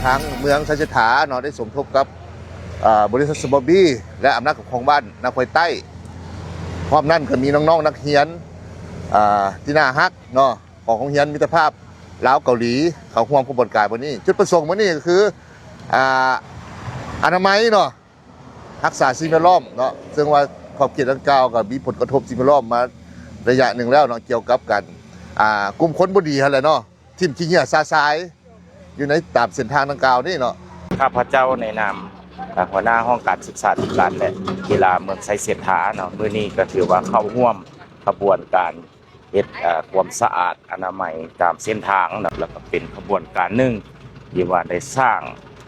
ทางเมืองชัยถาเนาะได้สมทบกับบริษัทสมบบี้และอำนาจปกครองบ้านนาคอยใต้พร้อมนั่นก็มีน้องๆนักเรียนที่น่าฮักเนาะของโรงเรียนมิตรภาพลาวเกาหลีเขาห่วงขบวนการวันนี้จุดประสงค์วันนี้ก็คืออนามัยเนาะรักษาสิ่งแวดล้อมเนาะซึ่งว่าขอบเขตดังกล่าวก็มีผลกระทบสิ่งแวดล้อมมาระยะหนึ่งแล้วเนาะเกี่ยวกับกันกลุ่มคนบ่ดีอะไรเนาะทิ่มขี้เหี้ยซาซายอยู่ในตามเส้นทางดังกล่าวนี่เนาะข้าพเจ้าในนามหัวหน้าห้องการศึกษาธิการและกีฬาเมืองไซเสถาเนาะมื้อนี้ก็ถือว่าเข้าร่วมขบวนการเฮ็ดความสะอาดอนามัยตามเส้นทางนะแล้วก็เป็นขบวนการหนึ่งที่ว่าได้สร้าง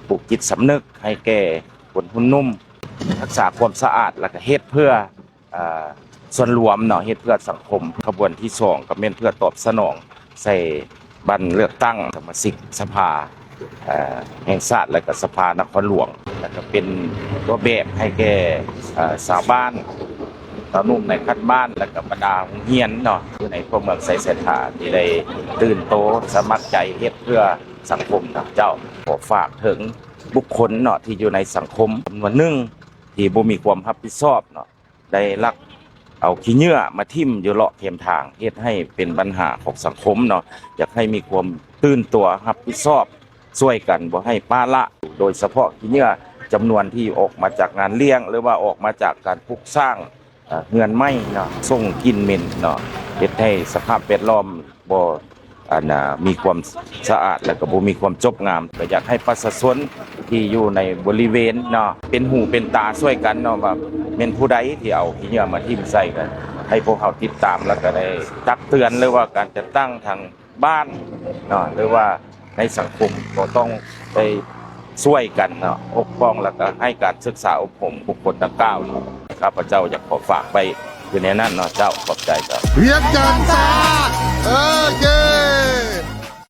ปลูกจิตสำนึกให้แก่คนหุ่นนุ่มรักษาความสะอาดแล้วก็เฮ็ดเพื่อส่วนรวมเนาะเฮ็ดเพื่อสังคมขบวนที่2ก็แม่นเพื่อตอบสนองใส่บัตรเลือกตั้งสมาชิกสภาแห่งชาติและก็สภานครหลวงแล้วก็เป็นตัวแบบให้แก่ชาวบ้านตานุ่มในคัดบ้านและก็บรรดาโรงเรียนเนาะอยู่ในพวกเมืองไซเสถาที่ได้ตื่นโตสมัครใจเฮ็ดเพื่อสังคมนะเจ้าขอฝากถึงบุคคลเนาะที่อยู่ในสังคมจำนวนหนึ่งที่บ่มีความรับผิดชอบเนาะได้ลักเอาขี้เหงื่อมาทิ่มอยู่เลาะเทียมทางเฮ็ดให้เป็นปัญหาของสังคมเนาะอยากให้มีความตื่นตัวรับผิดชอบช่วยกันบ่ให้ป้าละโดยเฉพาะขี้เหงื่อจำนวนที่ออกมาจากงานเลี้ยงหรือว่าออกมาจากการปลูกสร้างเฮือนไม้เนาะส่งกลิ่นเหม็นเนาะเฮ็ดให้สภาพแวดล้อมบ่มีความสะอาดและก็บ่มีความจบงามก็อยากให้ประชาชนที่อยู่ในบริเวณเนาะเป็นหูเป็นตาช่วยกันเนาะว่าแม่นผู้ใดที่เอาขี้เหงื่อมาทิ่มใส่กันให้พวกเขาติดตามแล้วก็ได้ตักเตือนหรือว่าการจะตั้งทางบ้านเนาะหรือว่าในสังคมก็ต้องไปช่วยกันเนาะปกป้องแล้วก็ให้การศึกษาอบรมบุคคลดังกล่าวข้าพเจ้าอยากขอฝากไปอยู่ในนั้นเนาะเจ้าขอบใจครับเรียกกันซาเย้